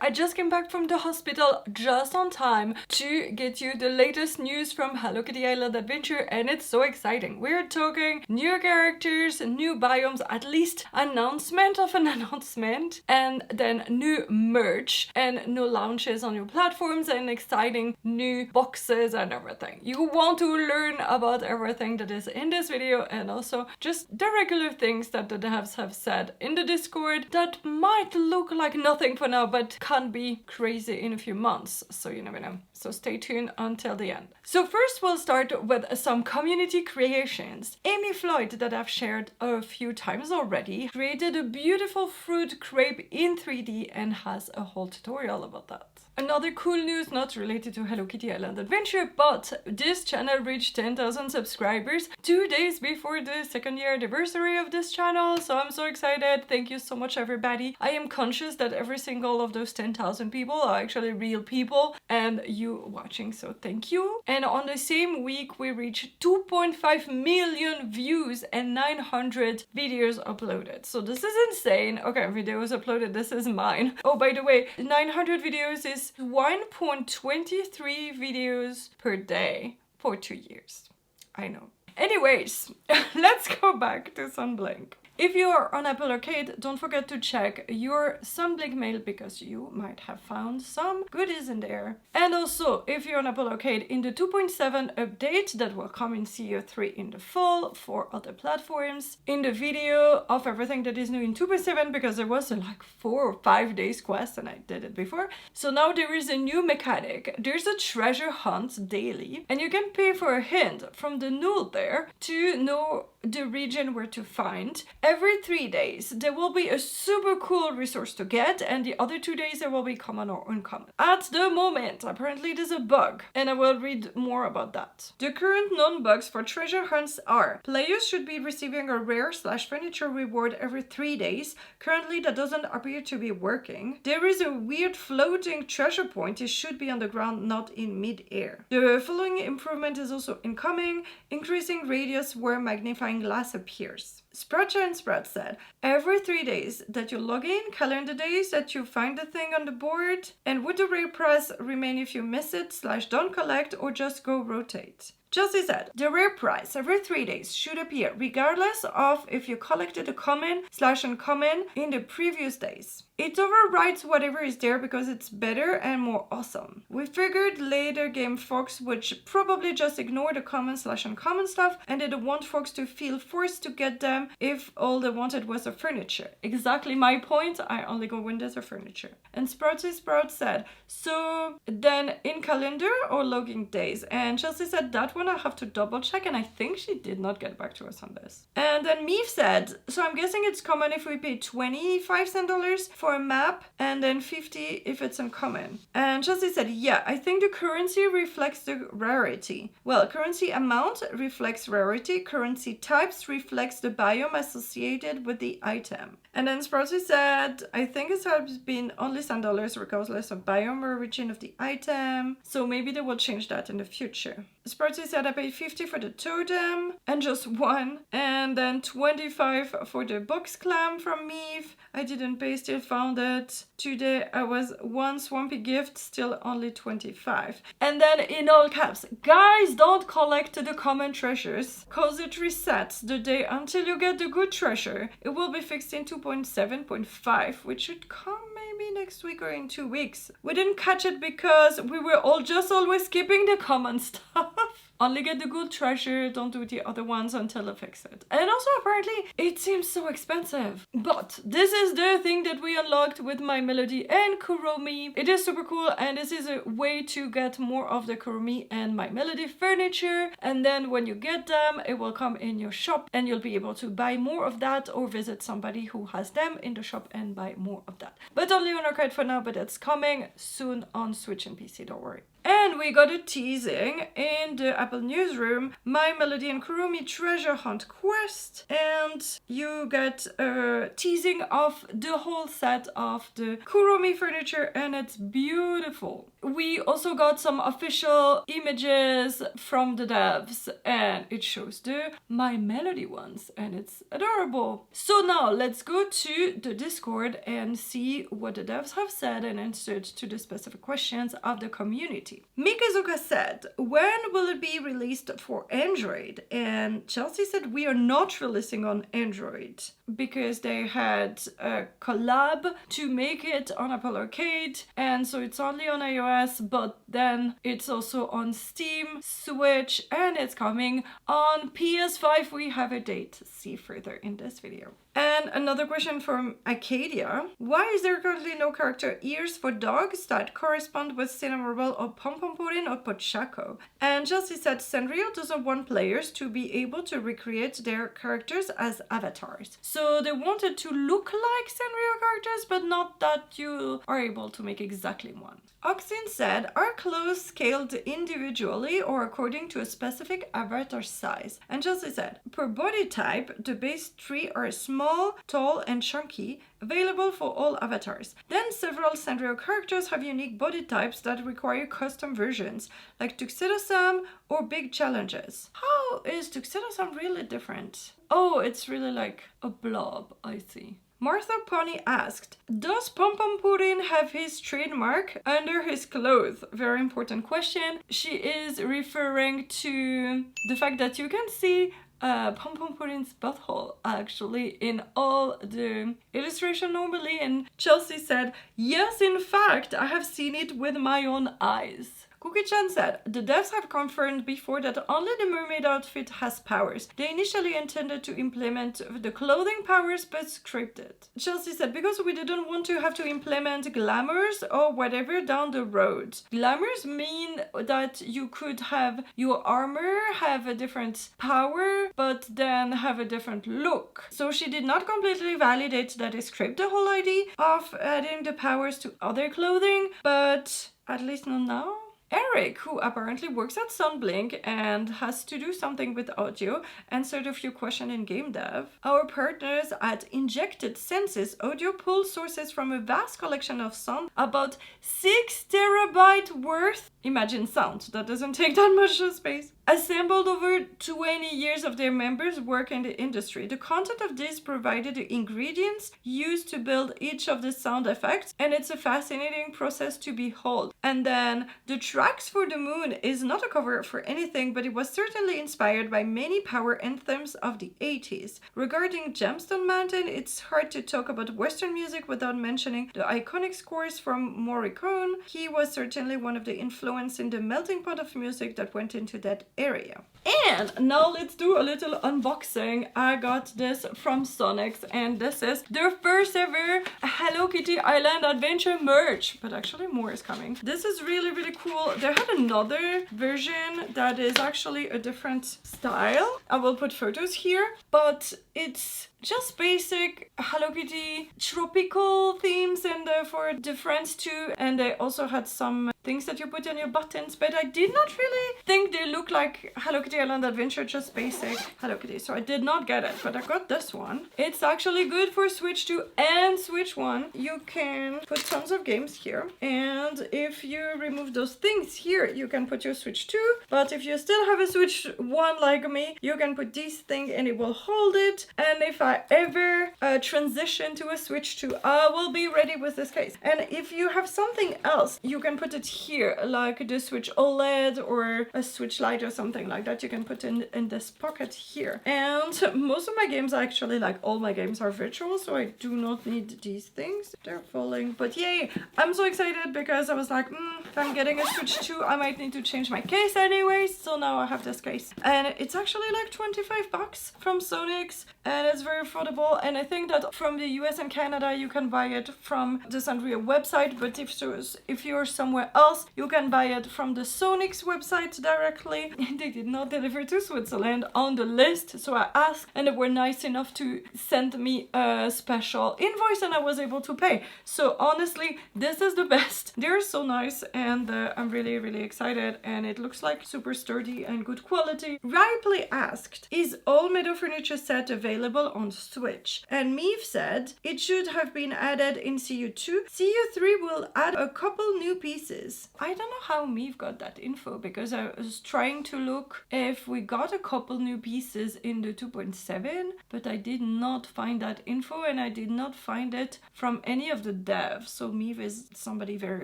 I just came back from the hospital just on time to get you the latest news from Hello Kitty Island Adventure, and it's so exciting. We're talking new characters, new biomes, at least announcement of an announcement, and then new merch and new launches on your platforms and exciting new boxes and everything. You want to learn about everything that is in this video, and also just the regular things that the devs have said in the Discord that might look like nothing for now but can be crazy in a few months, so you never know. So stay tuned until the end. So first we'll start with some community creations. Amy Floyd, that I've shared a few times already, created a beautiful fruit crepe in 3D and has a whole tutorial about that. Another cool news not related to Hello Kitty Island Adventure, but this channel reached 10,000 subscribers 2 days before the 2nd year anniversary of this channel, so I'm so excited. Thank you so much, everybody. I am conscious that every single of those 10,000 people are actually real people and you watching, so thank you. And on the same week we reached 2.5 million views and 900 videos uploaded. So this is insane. Okay, videos uploaded, this is mine. Oh, by the way, 900 videos is 1.23 videos per day for 2 years. I know. Anyways, let's go back to Sunblink. If you are on Apple Arcade, don't forget to check your Sunblink mail because you might have found some goodies in there. And also, if you're on Apple Arcade, in the 2.7 update that will come in CO3 in the fall for other platforms, in the video of everything that is new in 2.7, because there was a like 4 or 5 days quest and I did it before. So now there is a new mechanic. There's a treasure hunt daily and you can pay for a hint from the null there to know the region where to find. Every 3 days there will be a super cool resource to get, and the other 2 days there will be common or uncommon. At the moment, apparently there's a bug, and I will read more about that. The current non-bugs for treasure hunts are: players should be receiving a rare/furniture reward every 3 days. Currently that doesn't appear to be working. There is a weird floating treasure point. It should be on the ground, not in mid-air. The following improvement is also incoming: increasing radius where magnifying glass appears. Spratcher and Sprat said, every 3 days that you log in, calendar days that you find the thing on the board, and would the rare prize remain if you miss it/don't collect or just go rotate? Chelsea said, the rare prize every 3 days should appear regardless of if you collected a common/uncommon in the previous days. It overrides whatever is there because it's better and more awesome. We figured later game folks would probably just ignore the common/uncommon stuff, and they don't want folks to feel forced to get them if all they wanted was a furniture. Exactly my point. I only go when there's a furniture. And Sprouty Sprout said, so then in calendar or logging days? And Chelsea said, that one I have to double check, and I think she did not get back to us on this. And then Meave said, so I'm guessing it's common if we pay 25 cent dollars for a map, and then 50 if it's uncommon. And Chelsea said, yeah, I think the currency reflects the rarity. Well, currency amount reflects rarity, currency types reflects the biome associated with the item. And then Sprouty said, I think it has been only $10 regardless of biome or origin of the item, so maybe they will change that in the future. Sprouty said, I paid 50 for the totem and just one, and then 25 for the box clam from Meave. I didn't pay, still found it. Today I was one swampy gift, still only 25. And then in all caps, guys, don't collect the common treasures, cause it resets the day until you get the good treasure. It will be fixed in 2.7.5, which should come maybe next week or in 2 weeks. We didn't catch it because we were all just always skipping the common stuff. Only get the good treasure, don't do the other ones until I fix it. And also apparently it seems so expensive. But this is the thing that we unlocked with my Melody and Kuromi. It is super cool, and this is a way to get more of the Kuromi and my Melody furniture. And then when you get them, it will come in your shop and you'll be able to buy more of that or visit somebody who has them in the shop and buy more of that. But only on Arcade for now, but it's coming soon on Switch and PC, don't worry. And we got a teasing in the Apple newsroom, My Melody and Kuromi Treasure Hunt Quest, and you get a teasing of the whole set of the Kuromi furniture, and it's beautiful. We also got some official images from the devs, and it shows the My Melody ones, and it's adorable. So now let's go to the Discord and see what the devs have said and answered to the specific questions of the community. Mikazuka said, when will it be released for Android? And Chelsea said, we are not releasing on Android because they had a collab to make it on Apple Arcade, and so it's only on iOS, but then it's also on Steam, Switch, and it's coming on PS5. We have a date. See further in this video. And another question from Acadia. Why is there currently no character ears for dogs that correspond with Cinnamoroll or Pompompurin or Pochacco? And Chelsea said Sanrio doesn't want players to be able to recreate their characters as avatars. So they wanted to look like Sanrio characters, but not that you are able to make exactly one. Oxin said, are clothes scaled individually or according to a specific avatar size? And Chelsea said, per body type, the base 3 are small, tall, and chunky, available for all avatars. Then several Sanrio characters have unique body types that require custom versions, like Tuxedo Sam or Big Challenges. How is Tuxedo Sam really different? Oh, it's really like a blob, I see. Martha Pony asked, does Pompompurin have his trademark under his clothes? Very important question. She is referring to the fact that you can see Pompompurin's butthole actually in all the illustration normally, and Chelsea said, yes, in fact, I have seen it with my own eyes. Cookie-chan said, the devs have confirmed before that only the mermaid outfit has powers. They initially intended to implement the clothing powers but scripted. Chelsea said, because we didn't want to have to implement glamours or whatever down the road. Glamours mean that you could have your armor have a different power but then have a different look. So she did not completely validate that they script the whole idea of adding the powers to other clothing, but at least not now. Eric, who apparently works at Sunblink and has to do something with audio, answered a few questions in game dev. Our partners at Injected Senses audio pull sources from a vast collection of sound, about 6 terabyte worth. Imagine sound, that doesn't take that much space. Assembled over 20 years of their members' work in the industry. The content of this provided the ingredients used to build each of the sound effects, and it's a fascinating process to behold. And then the tracks for the moon is not a cover for anything, but it was certainly inspired by many power anthems of the 80s. Regarding Gemstone Mountain, it's hard to talk about Western music without mentioning the iconic scores from Morricone. He was certainly one of the influences in the melting pot of music that went into that area. And now let's do a little unboxing. I got this from Sonics, and this is their first ever Hello Kitty Island Adventure merch, but actually more is coming. This is really, really cool. They had another version that is actually a different style. I will put photos here, but it's just basic Hello Kitty tropical themes and for the friends too, and they also had some things that you put on your buttons, but I did not really think they look like Hello Kitty Island Adventure, just basic Hello Kitty, so I did not get it, but I got this one. It's actually good for Switch 2 and Switch 1. You can put tons of games here, and if you remove those things here, you can put your Switch 2, but if you still have a Switch 1 like me, you can put this thing and it will hold it, and if I ever transition to a Switch 2, I will be ready with this case. And if you have something else, you can put it here, like the Switch OLED or a Switch Lite or something like that. You can put in this pocket here. And most of my games, actually, like all my games are virtual, so I do not need these things. They're falling, but yay! I'm so excited because I was like, if I'm getting a Switch 2, I might need to change my case anyways, so now I have this case. And it's actually like 25 bucks from Sonics, and it's very affordable, and I think that from the US and Canada you can buy it from the Sanrio website, but if you're somewhere else, you can buy it from the Sonic's website directly. They did not deliver to Switzerland on the list, so I asked and they were nice enough to send me a special invoice and I was able to pay. So honestly, this is the best. They're so nice and I'm really excited, and it looks like super sturdy and good quality. Ripley asked, is All Meadow Furniture Set available on Switch? And Meave said it should have been added in CU2. CU3 will add a couple new pieces. I don't know how Meave got that info, because I was trying to look if we got a couple new pieces in the 2.7, but I did not find that info and I did not find it from any of the devs. So Meave is somebody very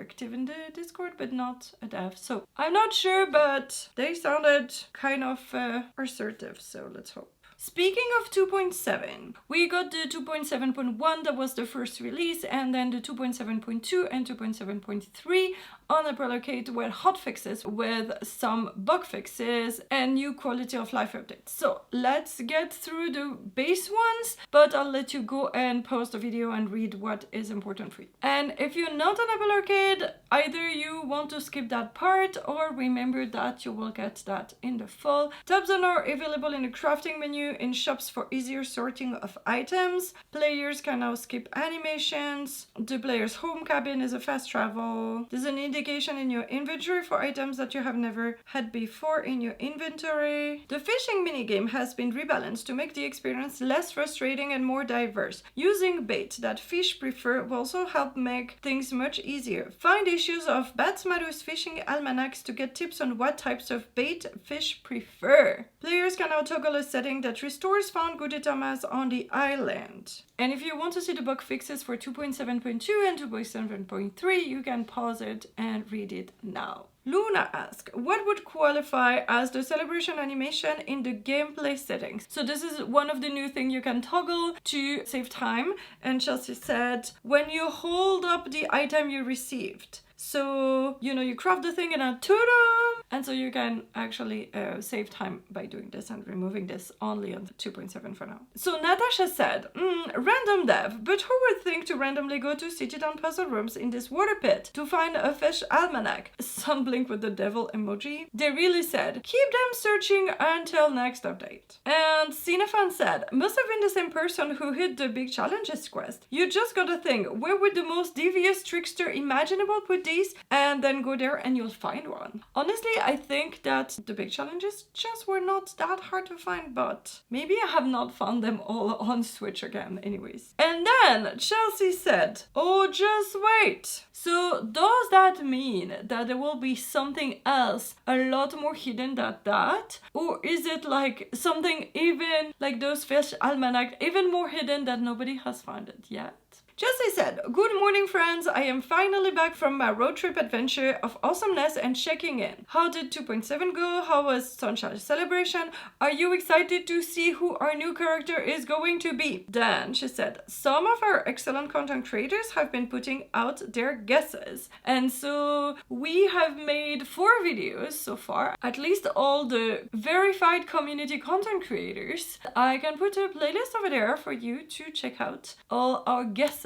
active in the Discord, but not a dev. So I'm not sure, but they sounded kind of assertive, so let's hope. Speaking of 2.7, we got the 2.7.1 that was the first release, and then the 2.7.2 and 2.7.3 on April Arcade were hotfixes with some bug fixes and new quality of life updates. So let's get through the base ones, but I'll let you go and pause the video and read what is important for you. And if you're not on Apple Arcade, either you want to skip that part or remember that you will get that in the fall. Tabs are available in the crafting menu in shops for easier sorting of items. Players can now skip animations. The player's home cabin is a fast travel. There's an indication in your inventory for items that you have never had before in your inventory. The fishing minigame has been rebalanced to make the experience less frustrating and more diverse. Using bait that fish prefer will also help make things much easier. Find issues of Batsmaru's fishing almanacs to get tips on what types of bait fish prefer. Players can now toggle a setting that restores found good items on the island. And if you want to see the bug fixes for 2.7.2 and 2.7.3, you can pause it and read it now. Luna asked, what would qualify as the celebration animation in the gameplay settings? So this is one of the new things you can toggle to save time. And Chelsea said, when you hold up the item you received. So, you know, you craft the thing and then ta-da! And so you can actually save time by doing this and removing this only on the 2.7 for now. So Natasha said, random dev, but who would think to randomly go to City Town puzzle rooms in this water pit to find a fish almanac? Sunblink with the devil emoji. They really said, keep them searching until next update. And Cinefan said, must have been the same person who hit the big challenges quest. You just gotta think, where would the most devious trickster imaginable put these? And then go there and you'll find one. Honestly, I think that the big challenges just were not that hard to find, but maybe I have not found them all on Switch again anyways. And then Chelsea said, oh, just wait. So does that mean that there will be something else a lot more hidden than that? Or is it like something even like those fish almanac, even more hidden that nobody has found it yet? Jessie said, good morning friends, I am finally back from my road trip adventure of awesomeness and checking in. How did 2.7 go? How was Sunshine Celebration? Are you excited to see who our new character is going to be? Then she said, some of our excellent content creators have been putting out their guesses. And so we have made 4 videos so far, at least all the verified community content creators. I can put a playlist over there for you to check out all our guesses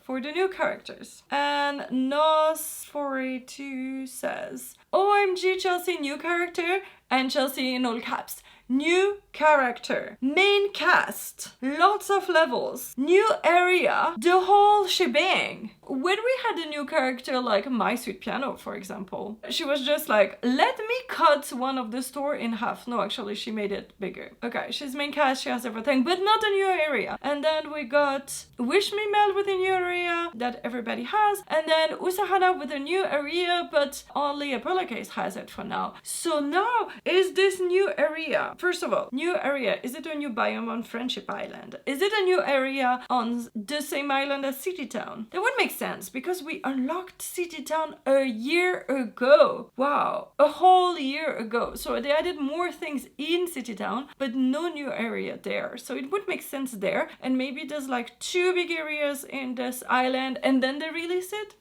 for the new characters. And Nos482 says, OMG Chelsea, new character, and Chelsea in all caps. New character, main cast, lots of levels, new area, the whole shebang. When we had a new character like My Sweet Piano, for example, she was just like, let me cut one of the store in half. No, actually, she made it bigger. Okay, she's main cast, she has everything, but not a new area. And then we got Wish Me Mel with a new area that everybody has, and then Usahana with a new area, but only a Case has it for now. So now, is this new area? First of all, new area, is it a new biome on Friendship Island? Is it a new area on the same island as City Town? That would make sense because we unlocked City Town a year ago. Wow, a whole year ago. So they added more things in City Town, but no new area there. So it would make sense there. And maybe there's like 2 big areas in this island and then they release it.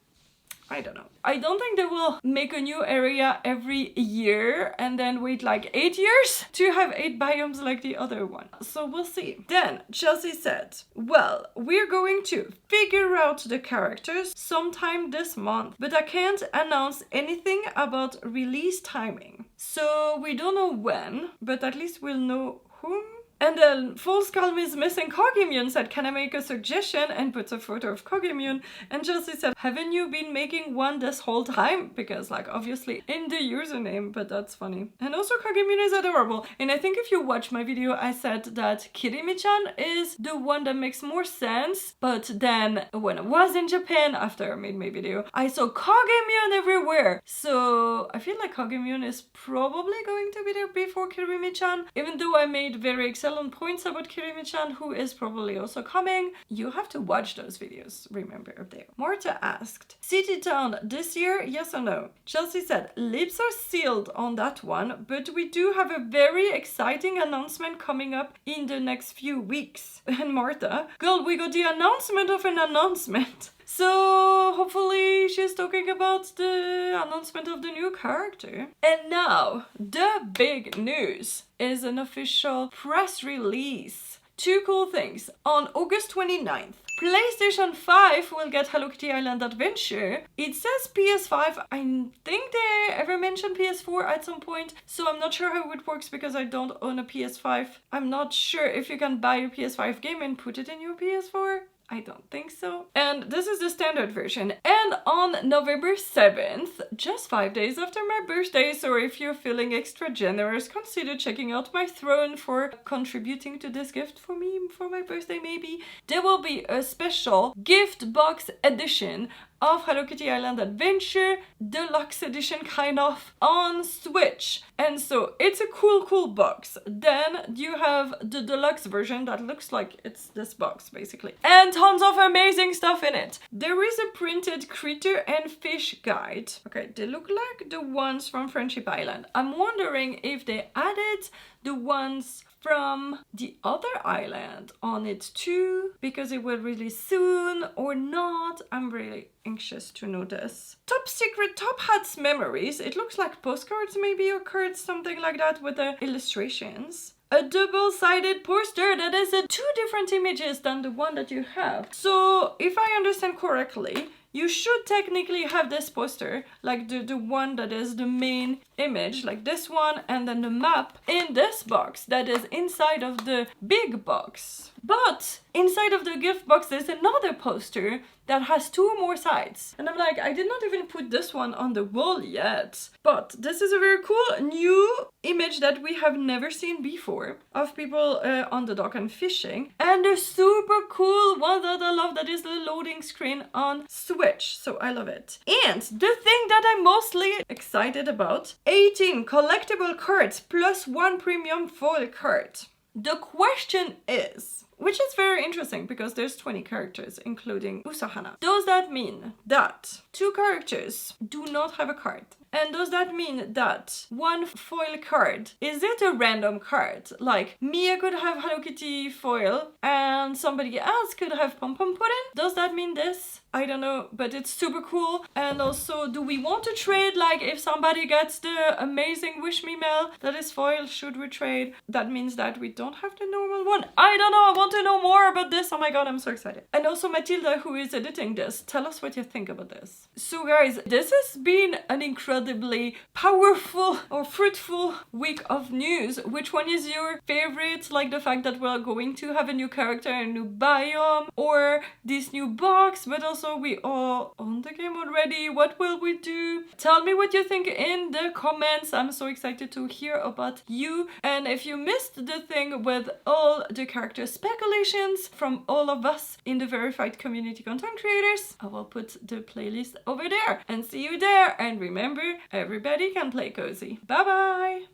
I don't know. I don't think they will make a new area every year and then wait like 8 years to have 8 biomes like the other one. So we'll see. Then Chelsea said, well, we're going to figure out the characters sometime this month, but I can't announce anything about release timing. So we don't know when, but at least we'll know whom. And then False Calm is missing Kogimyun said, can I make a suggestion? And puts a photo of Kogimyun. And Chelsea said, haven't you been making one this whole time? Because like obviously in the username, but that's funny. And also Kogimyun is adorable. And I think if you watch my video, I said that Kirimi-chan is the one that makes more sense. But then when I was in Japan, after I made my video, I saw Kogimyun everywhere. So I feel like Kogimyun is probably going to be there before Kirimi-chan. Even though I made very excellent points about Kirimi-chan, who is probably also coming. You have to watch those videos, remember there. Marta asked, City Town this year, yes or no? Chelsea said, lips are sealed on that one, but we do have a very exciting announcement coming up in the next few weeks. And Marta, girl, we got the announcement of an announcement. So hopefully she's talking about the announcement of the new character. And now, the big news is an official press release. 2 cool things. On August 29th, PlayStation 5 will get Hello Kitty Island Adventure. It says PS5. I think they ever mentioned PS4 at some point, so I'm not sure how it works because I don't own a PS5. I'm not sure if you can buy a PS5 game and put it in your PS4. I don't think so. And this is the standard version. And on November 7th, just 5 days after my birthday, so if you're feeling extra generous, consider checking out my throne for contributing to this gift for me for my birthday maybe. There will be a special gift box edition of Hello Kitty Island Adventure, deluxe edition kind of, on Switch. And so it's a cool box. Then you have the deluxe version that looks like it's this box basically. And tons of amazing stuff in it. There is a printed critter and fish guide. Okay, they look like the ones from Friendship Island. I'm wondering if they added the ones from the other island on it too, because it will release soon or not. I'm really anxious to know this. Top Secret Top Hats Memories. It looks like postcards maybe, or cards, something like that, with the illustrations. A double-sided poster that is 2 different images than the one that you have. So if I understand correctly, you should technically have this poster, like the one that is the main image, like this one, and then the map in this box that is inside of the big box. But inside of the gift box there's another poster that has 2 more sides. And I'm like, I did not even put this one on the wall yet. But this is a very cool new image that we have never seen before of people on the dock and fishing. And a super cool one that I love, that is the loading screen on Switch. So I love it. And the thing that I'm mostly excited about, 18 collectible cards plus 1 premium foil card. The question is, which is very interesting because there's 20 characters, including Usahana. Does that mean that 2 characters do not have a card? And does that mean that 1 foil card, is it a random card? Like, Mia could have Hello Kitty foil and somebody else could have Pom Pom Puddin'? Does that mean this? I don't know, but it's super cool. And also, do we want to trade? Like, if somebody gets the amazing Wish Me Mail that is foil, should we trade? That means that we don't have the normal one. I don't know, I want to know more about this. Oh my god, I'm so excited. And also Matilda, who is editing this, tell us what you think about this. So guys, this has been an incredibly powerful or fruitful week of news. Which one is your favorite? Like the fact that we're going to have a new character, a new biome, or this new box, but also we all own the game already. What will we do? Tell me what you think in the comments. I'm so excited to hear about you. And if you missed the thing with all the character speculations from all of us in the verified community content creators, I will put the playlist over there and see you there. And remember, everybody can play cozy. Bye bye!